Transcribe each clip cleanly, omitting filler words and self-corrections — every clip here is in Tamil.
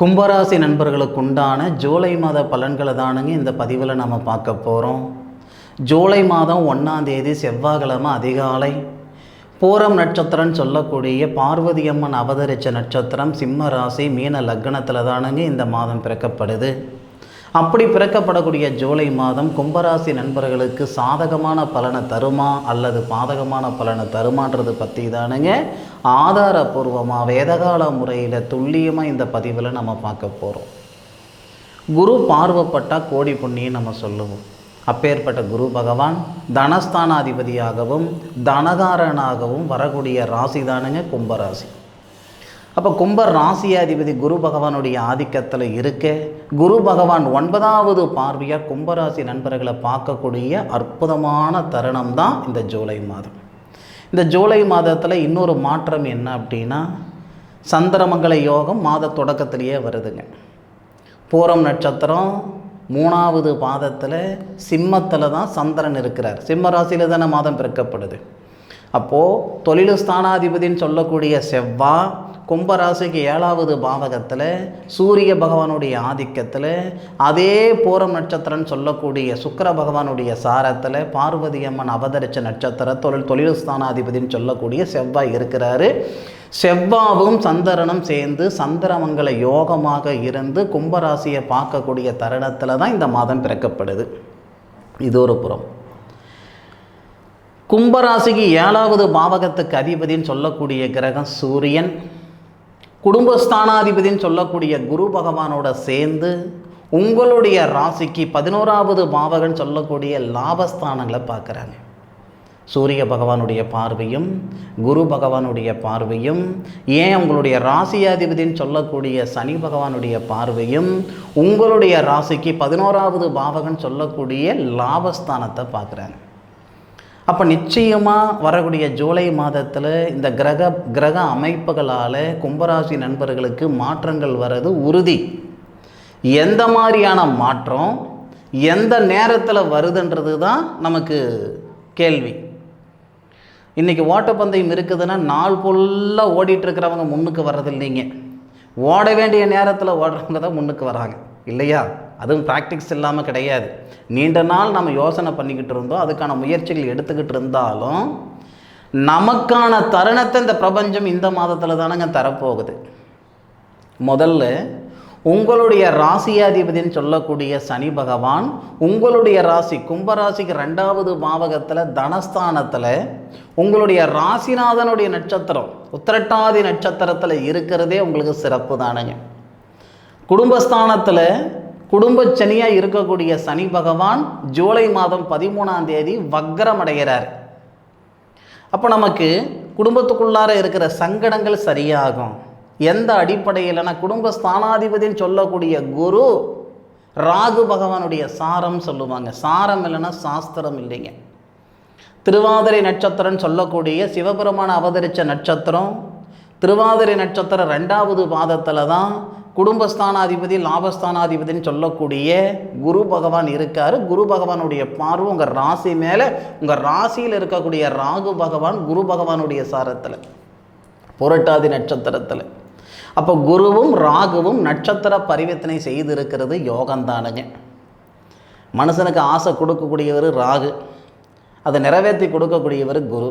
கும்பராசி நண்பர்களுக்கு உண்டான ஜூலை மாத பலன்களை தானுங்க இந்த பதிவில் நம்ம பார்க்க போகிறோம். ஜூலை மாதம் 1ஆம் தேதி செவ்வாய்க்கிழமை அதிகாலை பூரம் நட்சத்திரம்னு சொல்லக்கூடிய பார்வதி அம்மன் அவதரித்த நட்சத்திரம் சிம்ம ராசி மீன லக்னத்தில் தானுங்க இந்த மாதம் பிறக்கப்படுது. அப்படி பிறக்கப்படக்கூடிய ஜூலை மாதம் கும்பராசி நண்பர்களுக்கு சாதகமான பலனை தருமா அல்லது பாதகமான பலனை தருமான்றது பற்றி தானுங்க ஆதாரபூர்வமாக வேதகால முறையில் துல்லியமாக இந்த பதிவில் நம்ம பார்க்க போகிறோம். குரு பார்வைப்பட்டால் கோடி புண்ணியம் நம்ம சொல்லுவோம். அப்பேற்பட்ட குரு பகவான் தனஸ்தானாதிபதியாகவும் தனகாரனாகவும் வரக்கூடிய ராசி தானுங்க கும்பராசி. அப்போ கும்ப ராசியாதிபதி குரு பகவானுடைய ஆதிக்கத்தில் இருக்க குரு பகவான் 9வது பார்வையாக கும்பராசி நண்பர்களை பார்க்கக்கூடிய அற்புதமான தருணம் தான் இந்த ஜூலை மாதம். இந்த ஜூலை மாதத்தில் இன்னொரு மாற்றம் என்ன அப்படின்னா சந்திரமங்கல யோகம் மாத தொடக்கத்திலேயே வருதுங்க. பூரம் நட்சத்திரம் 3வது பாதத்தில் சிம்மத்தில் தான் சந்திரன் இருக்கிறார். சிம்ம ராசியில் தானே மாதம் பிறக்கப்படுது. அப்போது தொழில் ஸ்தானாதிபதினு சொல்லக்கூடிய செவ்வாய் கும்பராசிக்கு 7வது பாவகத்தில் சூரிய பகவானுடைய ஆதிக்கத்தில் அதே பூரம் நட்சத்திரம்னு சொல்லக்கூடிய சுக்கிர பகவானுடைய சாரத்தில் பார்வதி அம்மன் அவதரித்த நட்சத்திர தொழில் ஸ்தானாதிபதினு சொல்லக்கூடிய செவ்வாய் இருக்கிறாரு. செவ்வாவும் சந்திரனும் சேர்ந்து சந்திரமங்கல யோகமாக இருந்து கும்பராசியை பார்க்கக்கூடிய தருணத்தில் தான் இந்த மாதம் பிறக்கப்படுது. இது ஒரு புறம். கும்பராசிக்கு 7வது பாவகத்துக்கு அதிபதினு சொல்லக்கூடிய கிரகம் சூரியன் குடும்பஸ்தானாதிபதினு சொல்லக்கூடிய குரு பகவானோட சேர்ந்து உங்களுடைய ராசிக்கு 11வது பாவகன்னு சொல்லக்கூடிய லாபஸ்தானங்களை பார்க்குறாங்க. சூரிய பகவானுடைய பார்வையும் குரு பகவானுடைய பார்வையும் ஏன் உங்களுடைய ராசியாதிபதினு சொல்லக்கூடிய சனி பகவானுடைய பார்வையும் உங்களுடைய ராசிக்கு 11வது பாவகன்னு சொல்லக்கூடிய லாபஸ்தானத்தை பார்க்குறாங்க. அப்போ நிச்சயமாக வரக்கூடிய ஜூலை மாதத்தில் இந்த கிரக அமைப்புகளால் கும்பராசி நண்பர்களுக்கு மாற்றங்கள் வர்றது உறுதி. எந்த மாதிரியான மாற்றம் எந்த நேரத்தில் வருதுன்றது தான் நமக்கு கேள்வி. இன்றைக்கி ஓட்டப்பந்தயம் இருக்குதுன்னா நாள் ஃபுல்லாக ஓடிட்டுருக்கிறவங்க முன்னுக்கு வர்றது இல்லைங்க. ஓட வேண்டிய நேரத்தில் ஓடுறவங்க தான் முன்னுக்கு வராங்க இல்லையா? அதுவும் ப்ராக்டிக்ஸ் இல்லாமல் கிடையாது. நீண்ட நாள் நம்ம யோசனை பண்ணிக்கிட்டு இருந்தோம், அதுக்கான முயற்சிகள் எடுத்துக்கிட்டு இருந்தாலும் நமக்கான தருணத்தை இந்த பிரபஞ்சம் இந்த மாதத்தில் தானங்க தரப்போகுது. முதல்ல உங்களுடைய ராசியாதிபதினு சொல்லக்கூடிய சனி பகவான் உங்களுடைய ராசி கும்பராசிக்கு 2வது பாவகத்தில் தனஸ்தானத்தில் உங்களுடைய ராசிநாதனுடைய நட்சத்திரம் உத்திரட்டாதி நட்சத்திரத்தில் இருக்கிறதே உங்களுக்கு சிறப்பு தானுங்க. குடும்பஸ்தானத்தில் குடும்பச்சனியாக இருக்கக்கூடிய சனி பகவான் ஜூலை மாதம் 13ஆம் தேதி வக்ரம் அடைகிறார். அப்போ நமக்கு குடும்பத்துக்குள்ளார இருக்கிற சங்கடங்கள் சரியாகும். எந்த அடிப்படையில்னா குடும்பஸ்தானாதிபதினு சொல்லக்கூடிய குரு ராகு பகவானுடைய சாரம் சொல்லுவாங்க. சாரம் இல்லைன்னா சாஸ்திரம் இல்லைங்க. திருவாதிரை நட்சத்திரம்னு சொல்லக்கூடிய சிவபெருமான அவதரித்த நட்சத்திரம் திருவாதிரை நட்சத்திரம் 2வது பாதத்தில் தான் குடும்பஸ்தானாதிபதி லாபஸ்தானாதிபதினு சொல்லக்கூடிய குரு பகவான் இருக்கார். குரு பகவானுடைய பார்வை உங்கள் ராசி மேலே, உங்கள் ராசியில் இருக்கக்கூடிய ராகு பகவான் குரு பகவானுடைய சாரத்தில் புரட்டாதி நட்சத்திரத்தில். அப்போ குருவும் ராகுவும் நட்சத்திர பரிவர்த்தனை செய்திருக்கிறது யோகந்தானுங்க. மனுஷனுக்கு ஆசை கொடுக்கக்கூடியவர் ராகு, அதை நிறைவேற்றி கொடுக்கக்கூடியவர் குரு.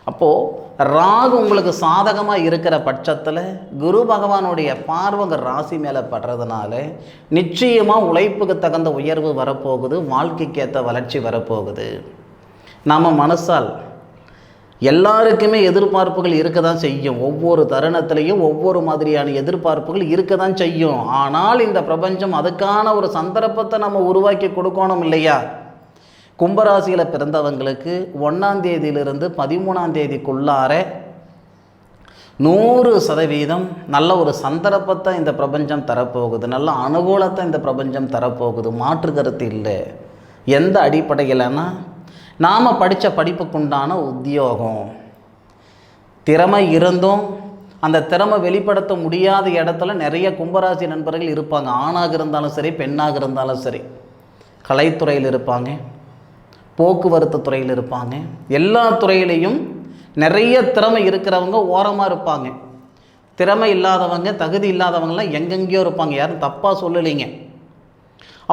அப்போது ராகு உங்களுக்கு சாதகமாக இருக்கிற பட்சத்தில் குரு பகவானுடைய பார்வை உங்கள் ராசி மேலே படுறதுனால நிச்சயமாக உழைப்புக்கு தகுந்த உயர்வு வரப்போகுது, வாழ்க்கைக்கு ஏற்ற வளர்ச்சி வரப்போகுது. நம்ம மனசால் எல்லாருக்குமே எதிர்பார்ப்புகள் இருக்க தான் செய்யும். ஒவ்வொரு தருணத்திலையும் ஒவ்வொரு மாதிரியான எதிர்பார்ப்புகள் இருக்க தான் செய்யும். ஆனால் இந்த பிரபஞ்சம் அதுக்கான ஒரு சந்தர்ப்பத்தை நம்ம உருவாக்கி கொடுக்கணும் இல்லையா? கும்பராசியில் பிறந்தவங்களுக்கு 1ஆம் தேதியிலிருந்து 13ஆம் தேதிக்குள்ளார 100% நல்ல ஒரு சந்தர்ப்பத்தை இந்த பிரபஞ்சம் தரப்போகுது, நல்ல அனுகூலத்தை இந்த பிரபஞ்சம் தரப்போகுது. மாற்று கருத்து இல்லை. எந்த அடிப்படையில்னா நாம் படித்த படிப்புக்குண்டான உத்தியோகம் திறமை இருந்தும் அந்த திறமை வெளிப்படுத்த முடியாத இடத்துல நிறைய கும்பராசி நண்பர்கள் இருப்பாங்க. ஆணாக இருந்தாலும் சரி, பெண்ணாக இருந்தாலும் சரி, கலைத்துறையில் இருப்பாங்க, போக்குவரத்து துறையில் இருப்பாங்க. எல்லா துறையிலையும் நிறைய திறமை இருக்கிறவங்க ஓரமாக இருப்பாங்க. திறமை இல்லாதவங்க, தகுதி இல்லாதவங்களாம் எங்கெங்கேயோ இருப்பாங்க, யாரும் தப்பாக சொல்லலைங்க.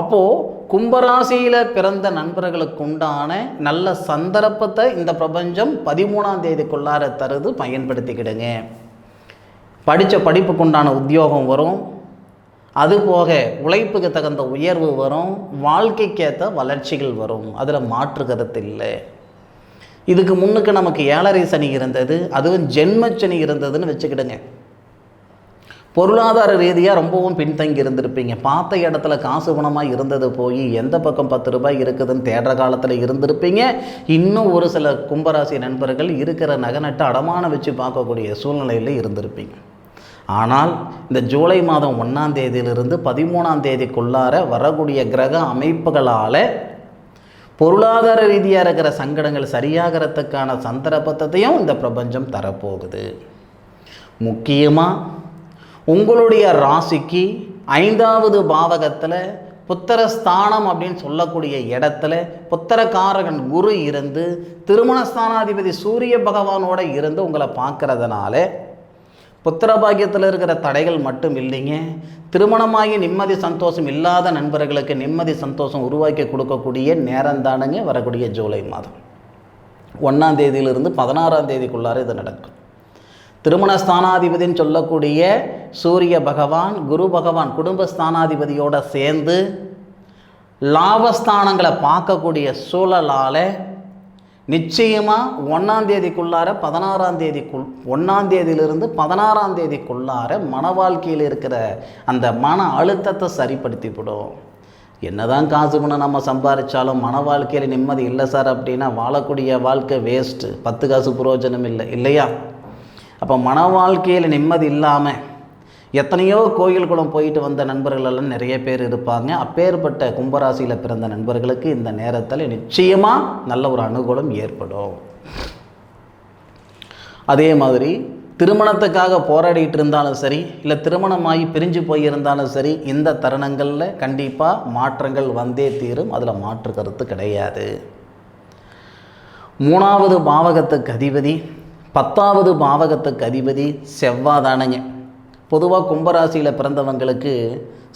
அப்போது கும்பராசியில் பிறந்த நண்பர்களுக்கு உண்டான நல்ல சந்தர்ப்பத்தை இந்த பிரபஞ்சம் 13ஆம் தேதிக்குள்ளார தருது, பயன்படுத்திக்கிடுங்க. படித்த படிப்புக்கு உண்டான உத்தியோகம் வரும், அதுபோக உழைப்புக்கு தகுந்த உயர்வு வரும், வாழ்க்கைக்கேற்ற வளர்ச்சிகள் வரும், அதில் மாற்று கருத்து இல்லை. இதுக்கு முன்னுக்கு நமக்கு 7.5 சனி இருந்தது, அதுவும் ஜென்மச்சனி இருந்ததுன்னு வச்சுக்கிடுங்க. பொருளாதார ரீதியாக ரொம்பவும் பின்தங்கி இருந்திருப்பீங்க. பார்த்த இடத்துல காசு பணமாக இருந்தது போய் எந்த பக்கம் 10 ரூபாய் இருக்குதுன்னு தேடுற காலத்தில் இருந்திருப்பீங்க. இன்னும் ஒரு சில கும்பராசி நண்பர்கள் இருக்கிற நகை அடமான வச்சு பார்க்கக்கூடிய சூழ்நிலையில் இருந்திருப்பீங்க. ஆனால் இந்த ஜூலை மாதம் 1ஆம் தேதியிலிருந்து 13ஆம் தேதிக்குள்ளார வரக்கூடிய கிரக அமைப்புகளால் பொருளாதார ரீதியாக இருக்கிற சங்கடங்கள் சரியாகிறதுக்கான சந்தர்ப்பத்தையும் இந்த பிரபஞ்சம் தரப்போகுது. முக்கியமாக உங்களுடைய ராசிக்கு 5வது பாவகத்தில் புத்திரஸ்தானம் அப்படின்னு சொல்லக்கூடிய இடத்துல புத்திரகாரகன் குரு இருந்து திருமணஸ்தானாதிபதி சூரிய பகவானோட இருந்து உங்களை பார்க்கறதுனால புத்திர பாக்கியத்தில் இருக்கிற தடைகள் மட்டும் இல்லைங்க, திருமணமாகி நிம்மதி சந்தோஷம் இல்லாத நண்பர்களுக்கு நிம்மதி சந்தோஷம் உருவாக்கி கொடுக்கக்கூடிய நேரம் தானுங்க வரக்கூடிய ஜூலை மாதம் 1ஆம் தேதியிலிருந்து 16ஆம் தேதிக்குள்ளார இது நடக்கும். திருமணஸ்தானாதிபதின்னு சொல்லக்கூடிய சூரிய பகவான் குரு பகவான் குடும்பஸ்தானாதிபதியோடு சேர்ந்து லாபஸ்தானங்களை பார்க்கக்கூடிய சூழலால் நிச்சயமாக 1ஆம் தேதிக்குள்ளார 16ஆம் தேதிக்குள் 1ஆம் தேதியிலிருந்து 16ஆம் தேதிக்குள்ளார மன வாழ்க்கையில் இருக்கிற அந்த மன அழுத்தத்தை சரிப்படுத்திவிடும். என்னதான் காசு பணம் நம்ம சம்பாதிச்சாலும் மன வாழ்க்கையில் நிம்மதி இல்லை சார் அப்படின்னா வாழக்கூடிய வாழ்க்கை வேஸ்ட்டு, 10 காசு பிரயோஜனம் இல்லை இல்லையா? அப்போ மன வாழ்க்கையில் நிம்மதி இல்லாமல் எத்தனையோ கோயில் குளம் போயிட்டு வந்த நண்பர்கள் எல்லாம் நிறைய பேர் இருப்பாங்க. அப்பேற்பட்ட கும்பராசியில் பிறந்த நண்பர்களுக்கு இந்த நேரத்தில் நிச்சயமாக நல்ல ஒரு அனுகூலம் ஏற்படும். அதே மாதிரி திருமணத்துக்காக போராடிட்டு இருந்தாலும் சரி, இல்லை திருமணமாகி பிரிஞ்சு போயிருந்தாலும் சரி, இந்த தருணங்களில் கண்டிப்பாக மாற்றங்கள் வந்தே தீரும், அதில் மாற்று கருத்து கிடையாது. 3வது பாவகத்துக்கு அதிபதி 10வது பாவகத்துக்கு அதிபதி செவ்வாதானங்க. பொதுவாக கும்பராசியில் பிறந்தவங்களுக்கு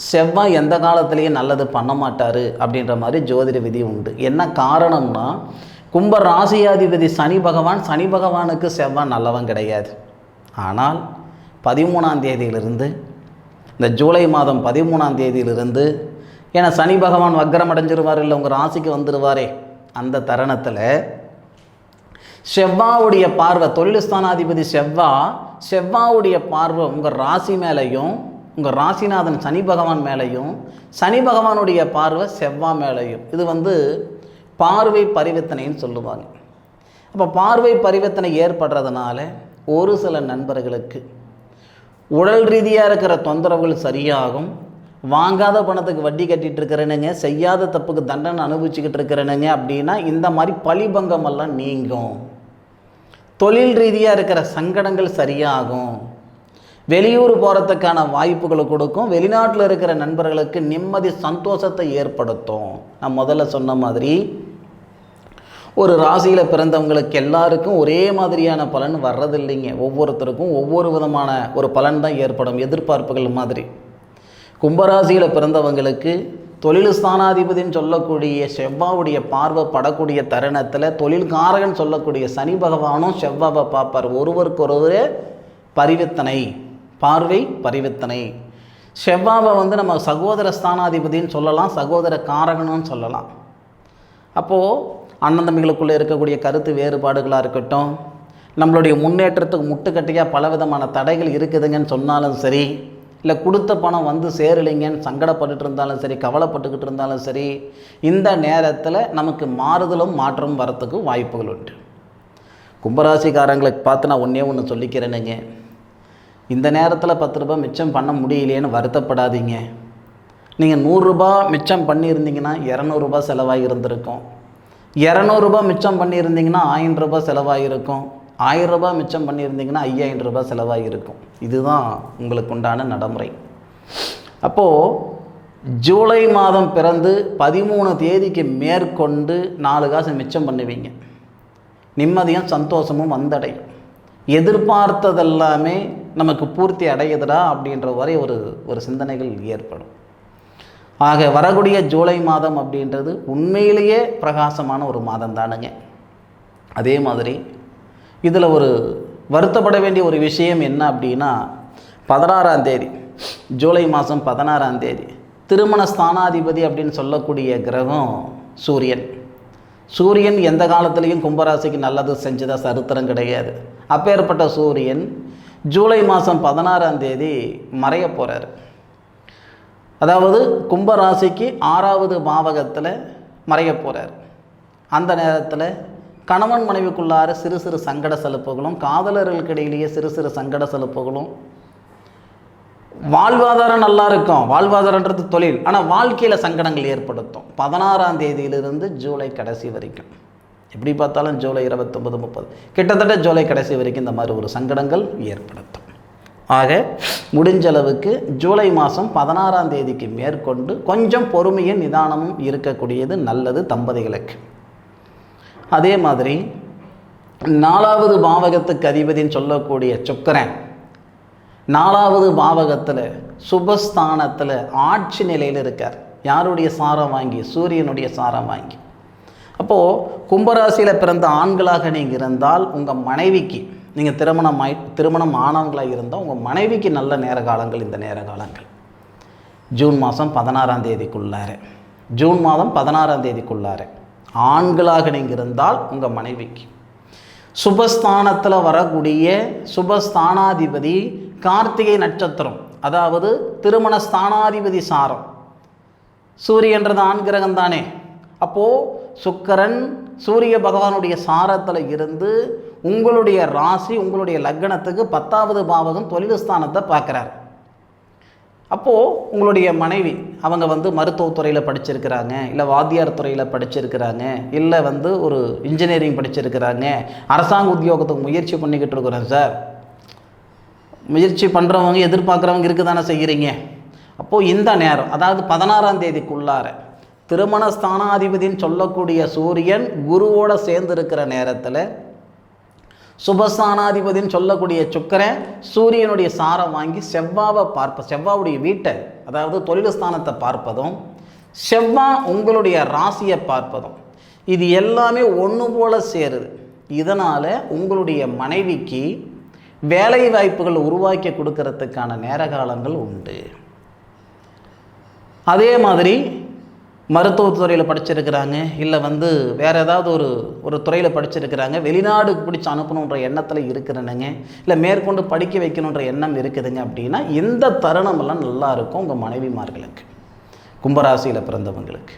செவ்வாய் எந்த காலத்துலேயும் நல்லது பண்ண மாட்டார் அப்படின்ற மாதிரி ஜோதிட விதி உண்டு. என்ன காரணம்னா கும்ப ராசியாதிபதி சனி பகவானுக்கு செவ்வாய் நல்லவன் கிடையாது. ஆனால் 13ஆம் தேதியிலிருந்து இந்த ஜூலை மாதம் 13ஆம் தேதியிலிருந்து, ஏன்னா சனி பகவான் வக்ரம் அடைஞ்சிருவார், இல்லை உங்கள் ராசிக்கு வந்துடுவாரே, அந்த தருணத்தில் செவ்வாவுடைய பார்வை, தொழில் ஸ்தானாதிபதி செவ்வாவுடைய பார்வை உங்கள் ராசி மேலேயும் உங்கள் ராசிநாதன் சனி பகவான் மேலேயும் சனி பகவானுடைய பார்வை செவ்வாய் மேலேயும், இது பார்வை பரிவர்த்தனைன்னு சொல்லுவாங்க. அப்போ பார்வை பரிவர்த்தனை ஏற்படுறதுனால ஒரு சில நண்பர்களுக்கு உடல் ரீதியாக இருக்கிற தொந்தரவுகள் சரியாகும். வாங்காத பணத்துக்கு வட்டி கட்டிகிட்டு இருக்கிறேனுங்க, செய்யாத தப்புக்கு தண்டனை அனுபவிச்சுக்கிட்டு இருக்கிறேனுங்க அப்படின்னா இந்த மாதிரி பழிபங்கமெல்லாம் நீங்கும். தொழில் ரீதியாக இருக்கிற சங்கடங்கள் சரியாகும். வெளியூர் போகிறதுக்கான வாய்ப்புகளை கொடுக்கும். வெளிநாட்டில் இருக்கிற நண்பர்களுக்கு நிம்மதி சந்தோஷத்தை ஏற்படுத்தும். நான் முதல்ல சொன்ன மாதிரி ஒரு ராசியில் பிறந்தவங்களுக்கு எல்லாருக்கும் ஒரே மாதிரியான பலன் வர்றதில்லைங்க. ஒவ்வொருத்தருக்கும் ஒவ்வொரு விதமான ஒரு பலன் தான் ஏற்படும், எதிர்பார்ப்புகள் மாதிரி. கும்பராசியில் பிறந்தவங்களுக்கு தொழில் ஸ்தானாதிபதினு சொல்லக்கூடிய செவ்வாவுடைய பார்வை படக்கூடிய தருணத்தில் தொழில்காரகன் சொல்லக்கூடிய சனி பகவானும் செவ்வாவை பார்ப்பார். ஒருவருக்கொருவரே பரிவர்த்தனை, பார்வை பரிவர்த்தனை. செவ்வாவை நம்ம சகோதர ஸ்தானாதிபதினு சொல்லலாம், சகோதர காரகனும் சொல்லலாம். அப்போது அண்ணன் தம்பிகளுக்குள்ளே இருக்கக்கூடிய கருத்து வேறுபாடுகளாக இருக்கட்டும், நம்மளுடைய முன்னேற்றத்துக்கு முட்டுக்கட்டையாக பலவிதமான தடைகள் இருக்குதுங்கன்னு சொன்னாலும் சரி, இல்லை கொடுத்த பணம் சேரலைங்கன்னு சங்கடப்பட்டுட்டு இருந்தாலும் சரி, கவலைப்பட்டுக்கிட்டு இருந்தாலும் சரி, இந்த நேரத்தில் நமக்கு மாறுதலும் மாற்றமும் வரத்துக்கு வாய்ப்புகள் உண்டு. கும்பராசிக்காரங்களுக்கு பார்த்து நான் ஒன்று சொல்லிக்கிறேனுங்க, இந்த நேரத்தில் 10 ரூபாய் மிச்சம் பண்ண முடியலையேன்னு வருத்தப்படாதீங்க. நீங்கள் 100 ரூபாய் மிச்சம் பண்ணியிருந்தீங்கன்னா 200 ரூபாய் செலவாகி இருந்திருக்கும். 200 ரூபாய் மிச்சம் பண்ணியிருந்தீங்கன்னா 1000 ரூபாய் செலவாகிருக்கும். 1000 ரூபாய் மிச்சம் பண்ணியிருந்தீங்கன்னா 5000 ரூபாய் செலவாகிருக்கும். இதுதான் உங்களுக்கு உண்டான நடைமுறை. அப்போது ஜூலை மாதம் பிறந்து 13 தேதிக்கு மேற்கொண்டு 4 காசு மிச்சம் பண்ணுவீங்க. நிம்மதியும் சந்தோஷமும் வந்தடையும். எதிர்பார்த்ததெல்லாமே நமக்கு பூர்த்தி அடையுதுடா அப்படின்ற வரை ஒரு சிந்தனைகள் ஏற்படும். ஆக வரக்கூடிய ஜூலை மாதம் அப்படின்றது உண்மையிலேயே பிரகாசமான ஒரு மாதம் தானுங்க. அதே மாதிரி இதில் ஒரு வருத்தப்பட வேண்டிய ஒரு விஷயம் என்ன அப்படின்னா, 16ஆம் தேதி ஜூலை மாதம் 16ஆம் தேதி திருமண ஸ்தானாதிபதி அப்படின்னு சொல்லக்கூடிய கிரகம் சூரியன். சூரியன் எந்த காலத்துலேயும் கும்பராசிக்கு நல்லது செஞ்சதா சரித்திரம் கிடையாது. அப்பேற்பட்ட சூரியன் ஜூலை மாதம் 16ஆம் தேதி மறைய போகிறார். அதாவது கும்பராசிக்கு 6வது பாவகத்தில் மறைய போகிறார். அந்த நேரத்தில் கணவன் மனைவிக்குள்ளார சிறு சிறு சங்கட சலுப்புகளும், காதலர்களுக்கு இடையிலேயே சிறு சிறு சங்கட சலுப்புகளும், வாழ்வாதாரம் நல்லா இருக்கும், வாழ்வாதாரன்றது தொழில், ஆனால் வாழ்க்கையில் சங்கடங்கள் ஏற்படுத்தும். 16ஆம் தேதியிலிருந்து ஜூலை கடைசி வரைக்கும், எப்படி பார்த்தாலும் ஜூலை 29, 30 கிட்டத்தட்ட ஜூலை கடைசி வரைக்கும் இந்த மாதிரி ஒரு சங்கடங்கள் ஏற்படுத்தும். ஆக முடிஞ்சளவுக்கு ஜூலை மாதம் 16ஆம் தேதிக்கு மேற்கொண்டு கொஞ்சம் பொறுமையும் நிதானமும் இருக்கக்கூடியது நல்லது தம்பதிகளுக்கு. அதே மாதிரி 4வது பாவகத்துக்கு அதிபதின்னு சொல்லக்கூடிய சுக்கிரன் 4வது பாவகத்தில் சுபஸ்தானத்தில் ஆட்சி நிலையில் இருக்கார். யாருடைய சாரம் வாங்கி? சூரியனுடைய சாரம் வாங்கி. அப்போது கும்பராசியில் பிறந்த ஆண்களாக நீங்கள் இருந்தால் உங்கள் மனைவிக்கு, நீங்கள் திருமணம் ஆனவங்களாக இருந்தால் உங்கள் மனைவிக்கு நல்ல நேர காலங்கள் இந்த நேர காலங்கள். ஜூன் மாதம் 16ஆம் தேதிக்குள்ளார, ஜூன் மாதம் 16ஆம் தேதிக்குள்ளார ஆண்களாக நீங்கள் இருந்தால் உங்கள் மனைவிக்கு சுபஸ்தானத்தில் வரக்கூடிய சுபஸ்தானாதிபதி கார்த்திகை நட்சத்திரம், அதாவது திருமண ஸ்தானாதிபதி சாரம். சூரியன்றது ஆண் கிரகம் தானே. அப்போது சுக்கிரன் சூரிய பகவானுடைய சாரத்தில் இருந்து உங்களுடைய ராசி, உங்களுடைய லக்னத்துக்கு 10வது பாவகம் தொழில் ஸ்தானத்தை பார்க்குறார். அப்போது உங்களுடைய மனைவி அவங்க மருத்துவத்துறையில் படிச்சிருக்கிறாங்க, இல்லை வாத்தியார் துறையில் படிச்சிருக்கிறாங்க, இல்லை ஒரு இன்ஜினியரிங் படிச்சிருக்கிறாங்க, அரசாங்க உத்தியோகத்துக்கு முயற்சி பண்ணிக்கிட்டு இருக்கிறேன் சார். முயற்சி பண்ணுறவங்க எதிர்பார்க்குறவங்க இருக்க தானே செய்கிறீங்க. அப்போது இந்த நேரம், அதாவது 16ஆம் தேதிக்குள்ளார திருமண ஸ்தானாதிபதின்னு சொல்லக்கூடிய சூரியன் குருவோடு சேர்ந்து இருக்கிற நேரத்தில் சுபஸ்தானாதிபதின்னு சொல்லக்கூடிய சுக்கிரன் சூரியனுடைய சாரம் வாங்கி செவ்வாவுடைய வீட்டை, அதாவது தொழில் ஸ்தானத்தை பார்ப்பதும், செவ்வாய் உங்களுடைய ராசியை பார்ப்பதும், இது எல்லாமே ஒன்று போல் சேருது. இதனால் உங்களுடைய மனைவிக்கு வேலை வாய்ப்புகள் உருவாக்கி கொடுக்கறதுக்கான நேர காலங்கள் உண்டு. அதே மாதிரி மருத்துவத்துறையில் படிச்சிருக்கிறாங்க, இல்லை வேறு ஏதாவது ஒரு துறையில் படிச்சிருக்கிறாங்க, வெளிநாடுக்கு பிடிச்சி அனுப்பணுன்ற எண்ணத்தில் இருக்கிறனுங்க, இல்லை மேற்கொண்டு படிக்க வைக்கணுன்ற எண்ணம் இருக்குதுங்க அப்படின்னா இந்த தருணமெல்லாம் நல்லா இருக்கும் உங்கள் மனைவிமார்களுக்கு, கும்பராசியில் பிறந்தவங்களுக்கு.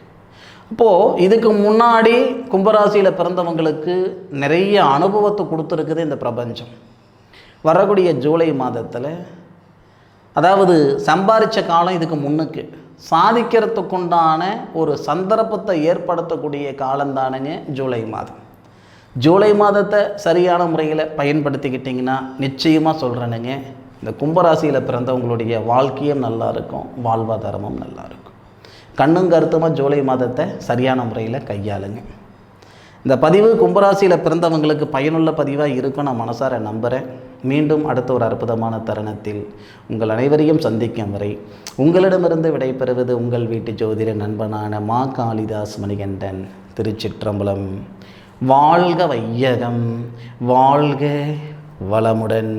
அப்போது இதுக்கு முன்னாடி கும்பராசியில் பிறந்தவங்களுக்கு நிறைய அனுபவத்தை கொடுத்துருக்குது இந்த பிரபஞ்சம். வரக்கூடிய ஜூலை மாதத்தில், அதாவது சம்பாதிச்ச காலம் இதுக்கு முன்னுக்கு சாதிக்கிறதுக்குண்டான ஒரு சந்தர்ப்பத்தை ஏற்படுத்தக்கூடிய காலந்தானுங்க ஜூலை மாதம். ஜூலை மாதத்தை சரியான முறையில் பயன்படுத்திக்கிட்டிங்கன்னா நிச்சயமாக சொல்கிறேனுங்க, இந்த கும்பராசியில் பிறந்தவங்களுடைய வாழ்க்கையும் நல்லாயிருக்கும், வாழ்வாதாரமும் நல்லாயிருக்கும். கண்ணும் கருத்துமாக ஜூலை மாதத்தை சரியான முறையில் கையாளுங்க. இந்த பதிவு கும்பராசியில் பிறந்தவங்களுக்கு பயனுள்ள பதிவாக இருக்கும் நான் மனசார நம்புகிறேன். மீண்டும் அடுத்த ஒரு அற்புதமான தருணத்தில் உங்கள் அனைவரையும் சந்திக்கும் வரை உங்களிடமிருந்து விடைபெறுவது உங்கள் வீட்டு ஜோதிட நண்பனான மா காளிதாஸ் மணிகண்டன். திருச்சிற்றம்பலம். வாழ்க வையகம், வாழ்க வளமுடன்.